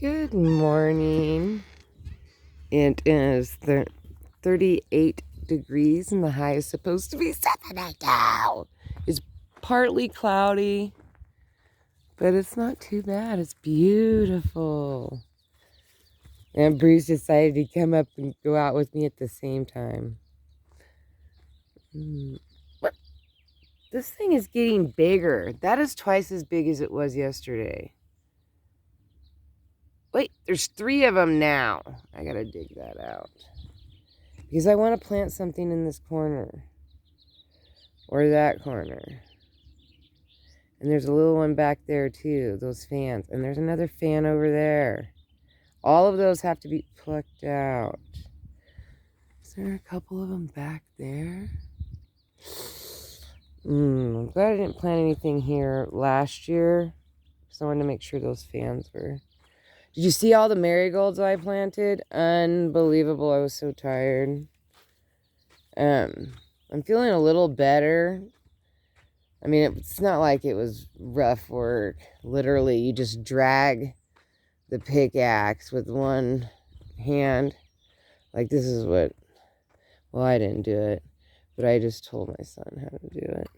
Good morning. It is 38 degrees and the high is supposed to be 72. It's partly cloudy, but it's not too bad. It's beautiful. And Bruce decided to come up and go out with me at the same time. What? This thing is getting bigger. That is twice as big as it was yesterday. Wait, there's 3 of them now. I gotta dig that out. Because I want to plant something in this corner. Or that corner. And there's a little one back there too. Those fans. And there's another fan over there. All of those have to be plucked out. Is there a couple of them back there? I'm glad I didn't plant anything here last year. Because I wanted to make sure those fans were... Did you see all the marigolds I planted? Unbelievable. I was so tired. I'm feeling a little better. I mean, it's not like it was rough work. Literally, you just drag the pickaxe with one hand. Like, this is what... Well, I didn't do it. But I just told my son how to do it.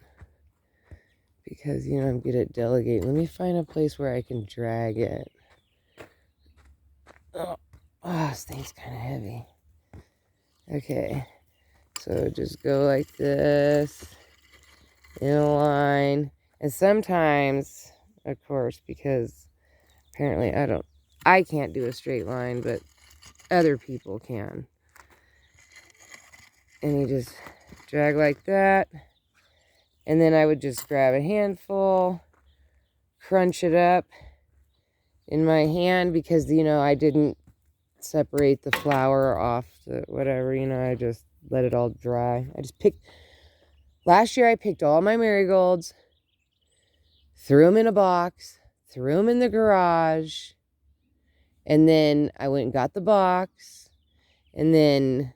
Because, you know, I'm good at delegating. Let me find a place where I can drag it. Oh, this thing's kind of heavy. Okay. So just go like this. In a line. And sometimes, of course, because apparently I can't do a straight line, but other people can. And you just drag like that. And then I would just grab a handful, crunch it up in my hand because, you know, I didn't separate the flour off the whatever, you know, I just let it all dry. Last year I picked all my marigolds, threw them in a box, threw them in the garage, and then I went and got the box, and then,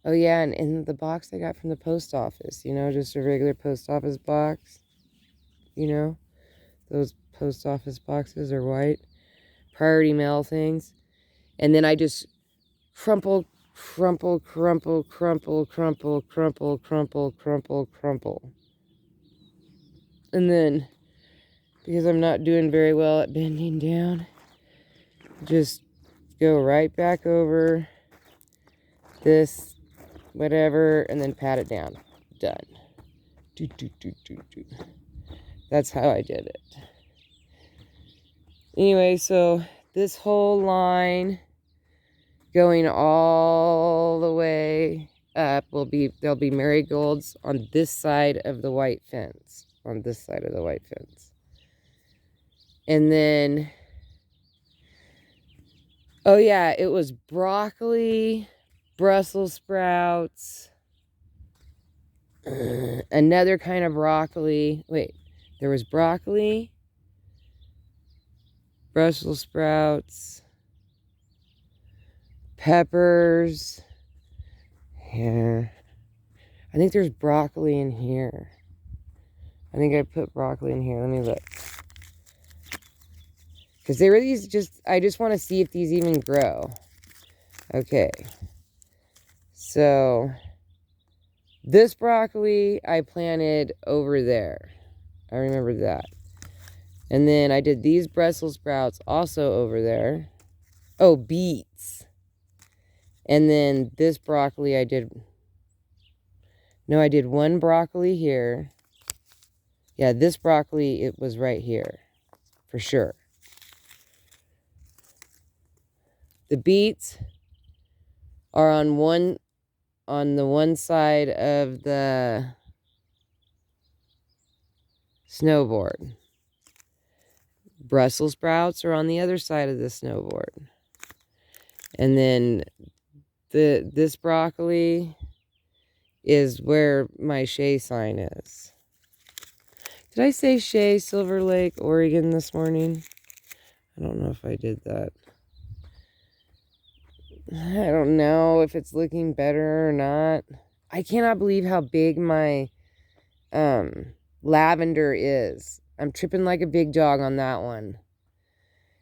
oh yeah, and in the box I got from the post office, you know, just a regular post office box, you know, those post office boxes are white, priority mail things, and then I just crumple, and then, because I'm not doing very well at bending down, just go right back over this, whatever, and then pat it down. Done. That's how I did it. Anyway, so this whole line going all the way up there'll be marigolds on this side of the white fence. On this side of the white fence. And then, oh yeah, it was broccoli, Brussels sprouts, another kind of broccoli. Wait, there was broccoli, Brussels sprouts, peppers. Here. I think there's broccoli in here. I think I put broccoli in here. Let me look. Because they were I just want to see if these even grow. Okay. So, this broccoli I planted over there. I remember that. And then I did these Brussels sprouts also over there. Oh, beets. And then this broccoli I did one broccoli here. Yeah, this broccoli, it was right here. For sure. The beets are on the one side of the snowboard. Brussels sprouts are on the other side of the snowboard. And then this broccoli is where my Shea sign is. Did I say Shea, Silver Lake, Oregon this morning? I don't know if I did that. I don't know if it's looking better or not. I cannot believe how big my lavender is. I'm tripping like a big dog on that one.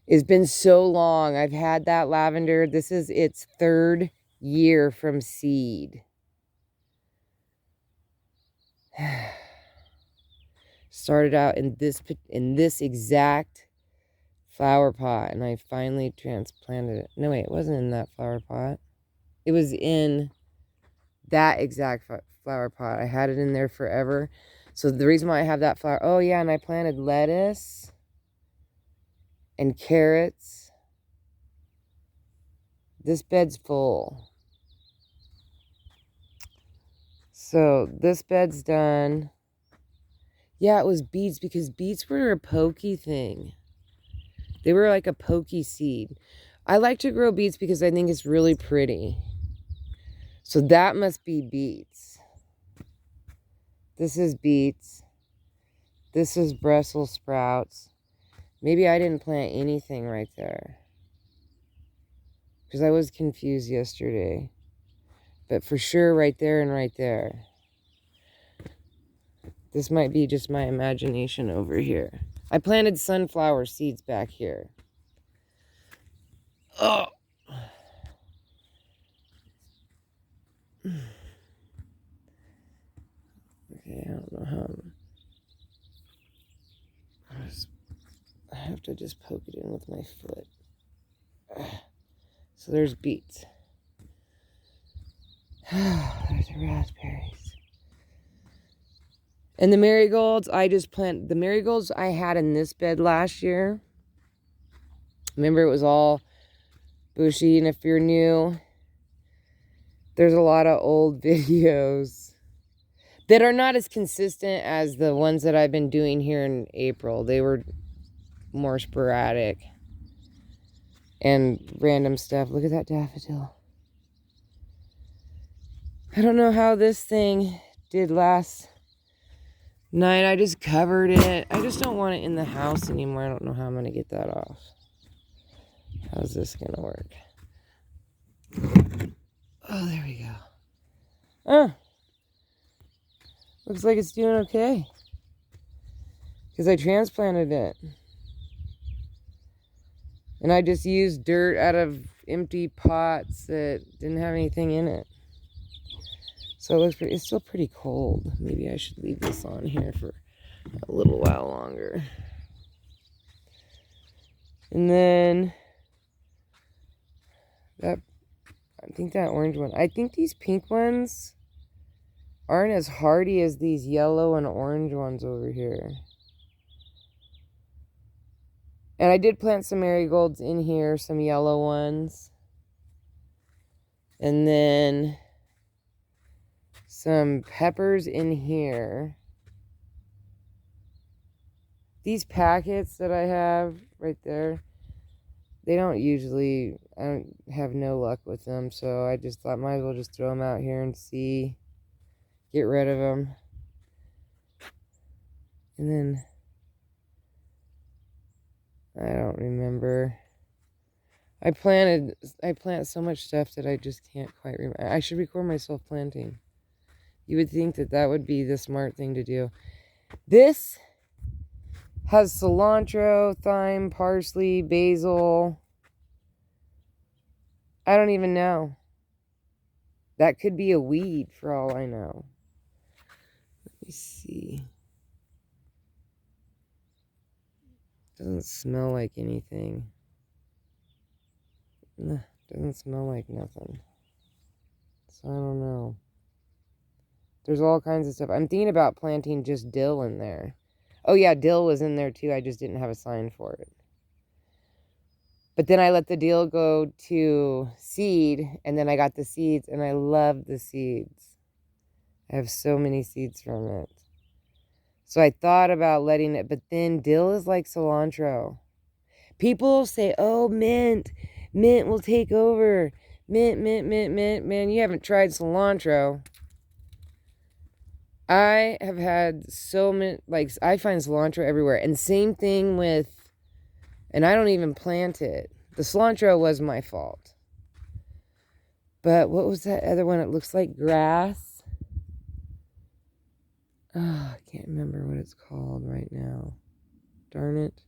It's been so long. I've had that lavender. This is its 3rd year from seed. Started out in this exact flower pot, and I finally transplanted it. No, wait, it wasn't in that flower pot. It was in that exact flower pot. I had it in there forever. So the reason why I have that flower, oh yeah, and I planted lettuce and carrots. This bed's full. So this bed's done. Yeah, it was beets because beets were a pokey thing. They were like a pokey seed. I like to grow beets because I think it's really pretty. So that must be beets. This is beets. This is Brussels sprouts. Maybe I didn't plant anything right there, because I was confused yesterday. But for sure right there and right there. This might be just my imagination over here. I planted sunflower seeds back here. Oh. Okay, I don't know how. I have to just poke it in with my foot. So there's beets. There's the raspberries. And the marigolds, I just planted. The marigolds I had in this bed last year. Remember, it was all bushy, and if you're new, there's a lot of old videos that are not as consistent as the ones that I've been doing here in April. They were more sporadic and random stuff. Look at that daffodil. I don't know how this thing did last night. I just covered it. I just don't want it in the house anymore. I don't know how I'm going to get that off. How's this going to work? Oh, there we go. Oh. Looks like it's doing okay. Because I transplanted it. And I just used dirt out of empty pots that didn't have anything in it. So it looks pretty, it's still pretty cold. Maybe I should leave this on here for a little while longer. And then that, I think that orange one. I think these pink ones aren't as hardy as these yellow and orange ones over here. And I did plant some marigolds in here, some yellow ones. And then some peppers in here. These packets that I have right there, they don't usually, I don't have no luck with them. So I just thought might as well just throw them out here and see, get rid of them. And then, I don't remember. I plant so much stuff that I just can't quite remember. I should record myself planting. You would think that that would be the smart thing to do. This has cilantro, thyme, parsley, basil. I don't even know. That could be a weed for all I know. Let me see. Doesn't smell like anything. Doesn't smell like nothing. So I don't know. There's all kinds of stuff. I'm thinking about planting just dill in there. Oh yeah, dill was in there too. I just didn't have a sign for it. But then I let the dill go to seed, and then I got the seeds, and I love the seeds. I have so many seeds from it. So I thought about letting it, but then dill is like cilantro. People say, oh, mint will take over. Mint. Man, you haven't tried cilantro. I have had so many, like, I find cilantro everywhere. And same thing with, and I don't even plant it. The cilantro was my fault. But what was that other one? It looks like grass. Oh, I can't remember what it's called right now. Darn it.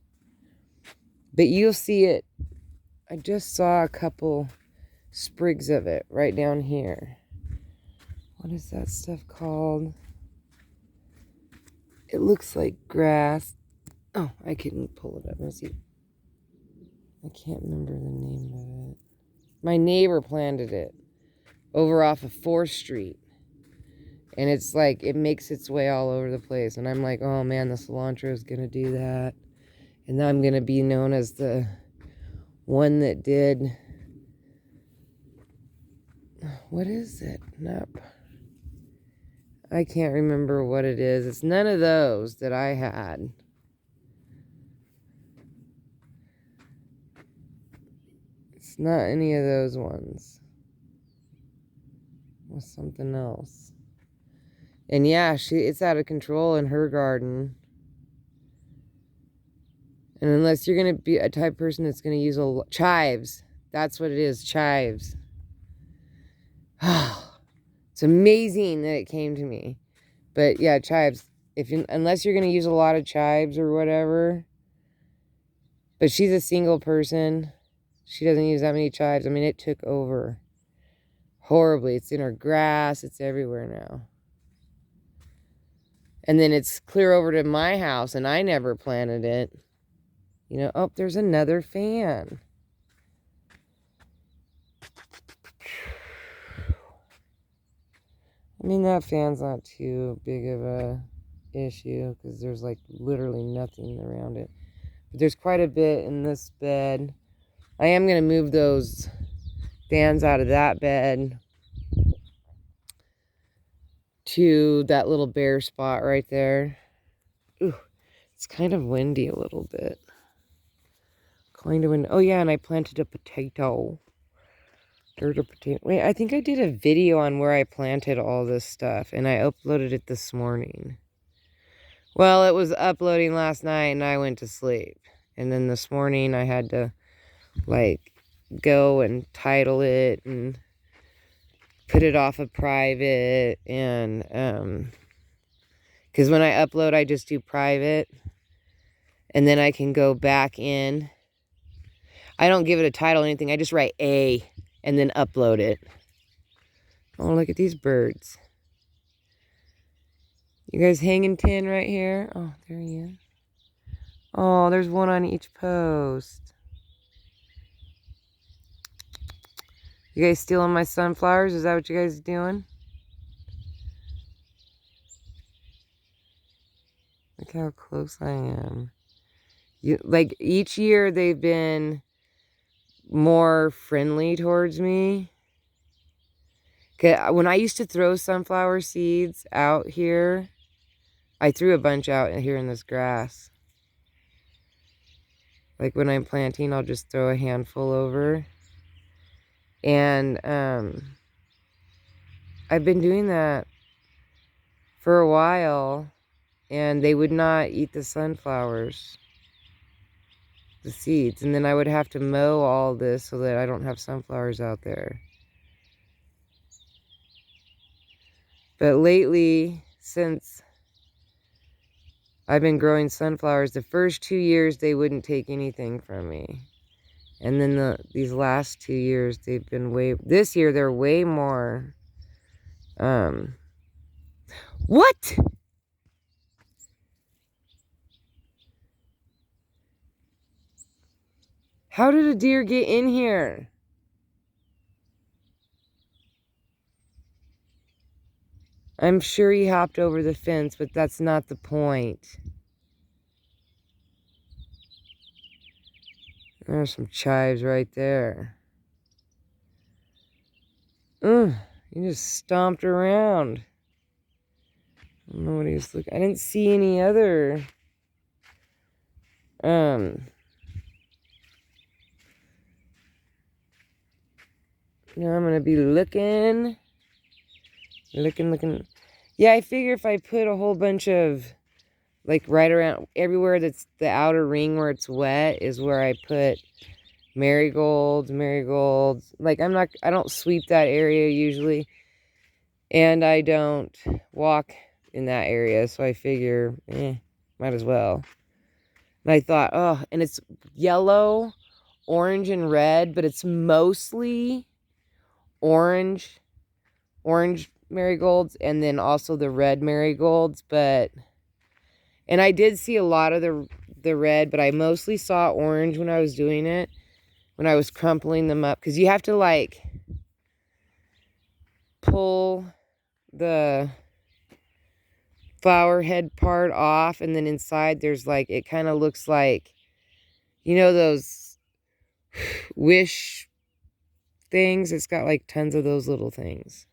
But you'll see it. I just saw a couple sprigs of it right down here. What is that stuff called? It looks like grass. Oh, I couldn't pull it up. Let's see. I can't remember the name of it. My neighbor planted it over off of 4th Street. And it's like, it makes its way all over the place. And I'm like, oh man, the cilantro is going to do that. And I'm going to be known as the one that did... What is it? Nope. I can't remember what it is. It's none of those that I had. It's not any of those ones. It was something else. And yeah, it's out of control in her garden. And unless you're going to be a type of person that's going to use chives. That's what it is, chives. It's amazing that it came to me. But yeah, chives. Unless you're going to use a lot of chives or whatever. But she's a single person. She doesn't use that many chives. I mean, it took over horribly. It's in her grass. It's everywhere now. And then it's clear over to my house, and I never planted it. You know, oh, there's another fan. I mean, that fan's not too big of a issue because there's like literally nothing around it. But there's quite a bit in this bed. I am going to move those fans out of that bed to that little bare spot right there. Ooh, it's kind of windy a little bit. Kind of windy. Oh yeah, and I planted a potato. There's a potato. Wait, I think I did a video on where I planted all this stuff, and I uploaded it this morning. Well, it was uploading last night, and I went to sleep. And then this morning, I had to, like, go and title it and put it off of private. And, because when I upload, I just do private. And then I can go back in. I don't give it a title or anything. I just write A. And then upload it. Oh, look at these birds. You guys hanging 10 right here? Oh, there he is. Oh, there's one on each post. You guys stealing my sunflowers? Is that what you guys are doing? Look how close I am. Like, each year they've been more friendly towards me. When I used to throw sunflower seeds out here, I threw a bunch out here in this grass. Like when I'm planting, I'll just throw a handful over. And I've been doing that for a while, and they would not eat the sunflowers. The seeds, and then I would have to mow all this so that I don't have sunflowers out there. But lately, since I've been growing sunflowers, the first 2 years they wouldn't take anything from me. And then these last 2 years they've been this year they're way more what? How did a deer get in here? I'm sure he hopped over the fence, but that's not the point. There's some chives right there. He just stomped around. I don't know what he was looking. I didn't see any other. Now I'm gonna be looking. Yeah, I figure if I put a whole bunch of, like, right around everywhere that's the outer ring where it's wet is where I put marigolds. Like, I don't sweep that area usually. And I don't walk in that area, so I figure, might as well. And I thought, oh, and it's yellow, orange, and red, but it's mostly orange marigolds, and then also the red marigolds. And I did see a lot of the red, but I mostly saw orange when I was doing it, when I was crumpling them up, because you have to like pull the flower head part off, and then inside there's like, it kind of looks like, you know, those Wish things. It's got like tons of those little things,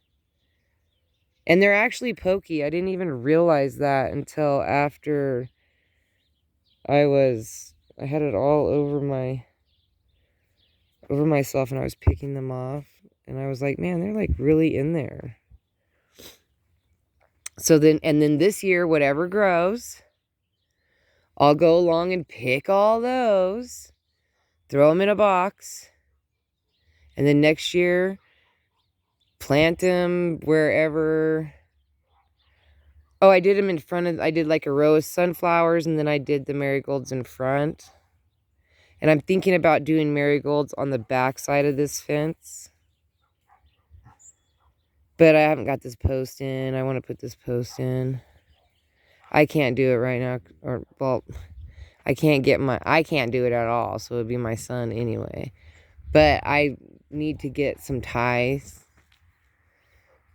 and they're actually pokey. I didn't even realize that until after I had it all over myself, and I was picking them off, and I was like, man, they're like really in there. So then this year, whatever grows, I'll go along and pick all those, throw them in a box, and then next year, plant them wherever. Oh, I did them in front of, I did like a row of sunflowers, and then I did the marigolds in front. And I'm thinking about doing marigolds on the back side of this fence. But I haven't got this post in. I want to put this post in. I can't do it right now. I can't do it at all. So it would be my son anyway. But I need to get some ties.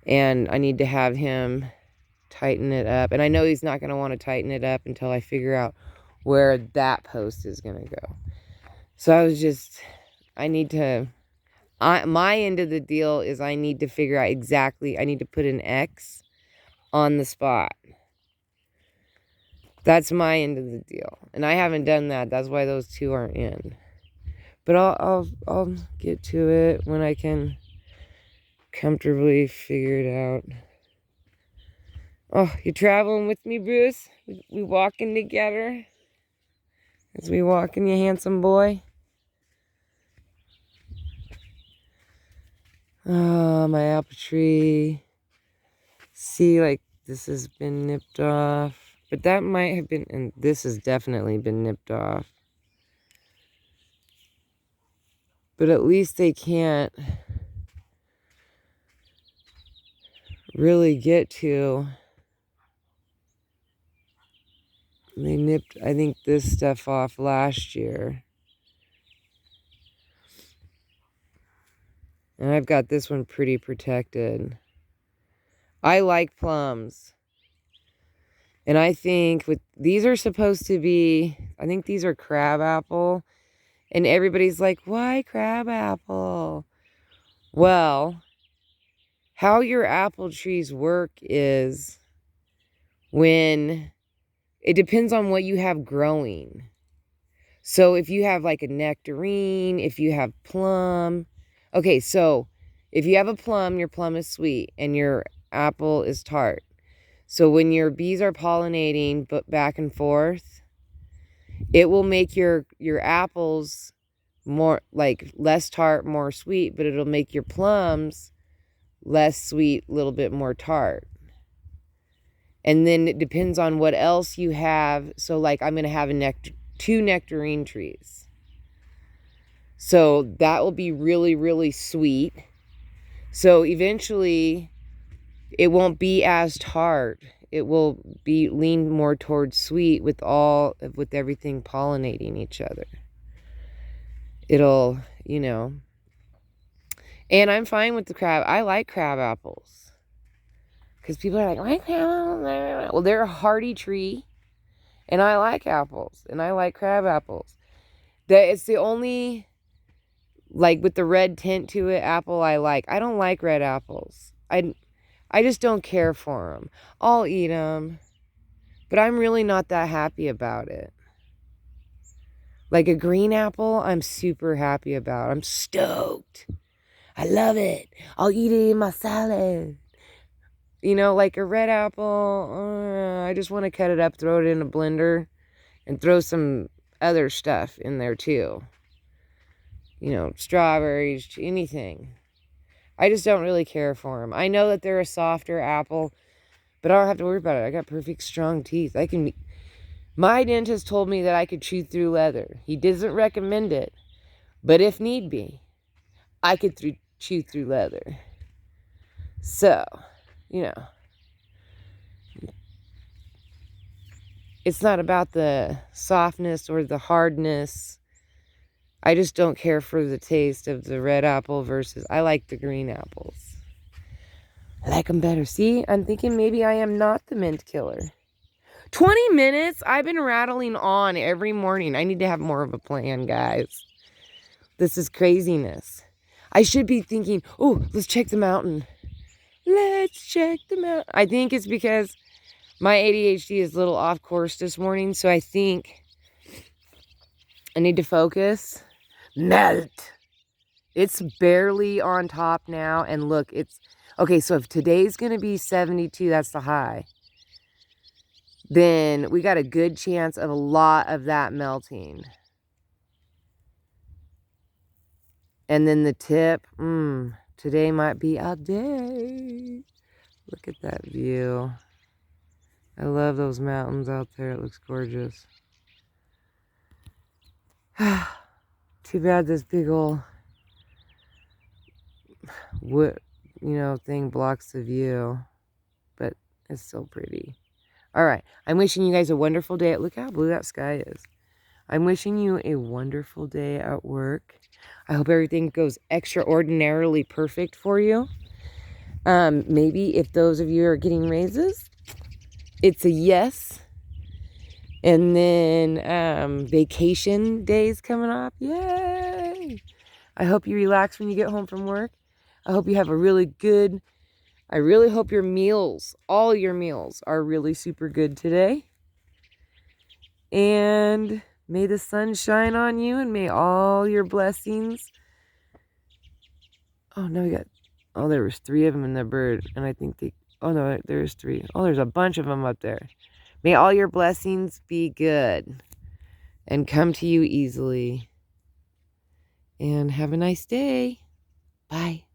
And I need to have him tighten it up. And I know he's not going to want to tighten it up until I figure out where that post is going to go. So my end of the deal is I need to figure out exactly, I need to put an X on the spot. That's my end of the deal. And I haven't done that. That's why those two aren't in. But I'll get to it when I can comfortably figure it out. Oh, you traveling with me, Bruce? We walking together? As we walking, you handsome boy? Oh, my apple tree. See, like, this has been nipped off. But that might have been, and this has definitely been nipped off. But at least they can't really get to. They nipped, I think, this stuff off last year. And I've got this one pretty protected. I like plums. And I think these are supposed to be, I think these are crabapple. And everybody's like, why crabapple? Well, how your apple trees work is when it depends on what you have growing. So if you have like a nectarine, if you have plum. Okay, so if you have a plum, your plum is sweet and your apple is tart. So when your bees are pollinating back and forth, it will make your apples more like less tart, more sweet, but it'll make your plums less sweet, a little bit more tart. And then it depends on what else you have. So like I'm going to have two nectarine trees. So that will be really, really sweet. So eventually it won't be as tart. It will be leaned more towards sweet with everything pollinating each other. It'll, and I'm fine with the crab. I like crab apples. Because people are like, why crab apples? Well, they're a hardy tree. And I like apples. And I like crab apples. It's the only, like with the red tint to it, apple I like. I don't like red apples. I just don't care for them. I'll eat them. But I'm really not that happy about it. Like a green apple, I'm super happy about. I'm stoked. I love it. I'll eat it in my salad. Like a red apple, I just want to cut it up, throw it in a blender, and throw some other stuff in there too. Strawberries, anything. I just don't really care for them. I know that they're a softer apple, but I don't have to worry about it. I got perfect strong teeth. My dentist told me that I could chew through leather. He doesn't recommend it, but if need be, I could chew through leather. So, you know, it's not about the softness or the hardness. I just don't care for the taste of the red apple versus, I like the green apples. I like them better. See, I'm thinking maybe I am not the mint killer. 20 minutes? I've been rattling on every morning. I need to have more of a plan, guys. This is craziness. I should be thinking, oh, let's check the mountain. Let's check the mountain. I think it's because my ADHD is a little off course this morning, so I think I need to focus. Melt. It's barely on top now, and look, it's... Okay, so if today's going to be 72, that's the high, then we got a good chance of a lot of that melting. And then the tip, today might be a day. Look at that view. I love those mountains out there. It looks gorgeous. Too bad this big old wood, thing blocks the view. But it's still pretty. All right. I'm wishing you guys a wonderful day. Look how blue that sky is. I'm wishing you a wonderful day at work. I hope everything goes extraordinarily perfect for you. Maybe if those of you are getting raises, it's a yes. And then vacation days coming up. Yay! I hope you relax when you get home from work. I hope you have a really good... I really hope your meals, all your meals, are really super good today. And may the sun shine on you, and may all your blessings... Oh, no, we got... Oh, there was 3 of them in the bird, and I think they... Oh, no, there's 3. Oh, there's a bunch of them up there. May all your blessings be good and come to you easily. And have a nice day. Bye.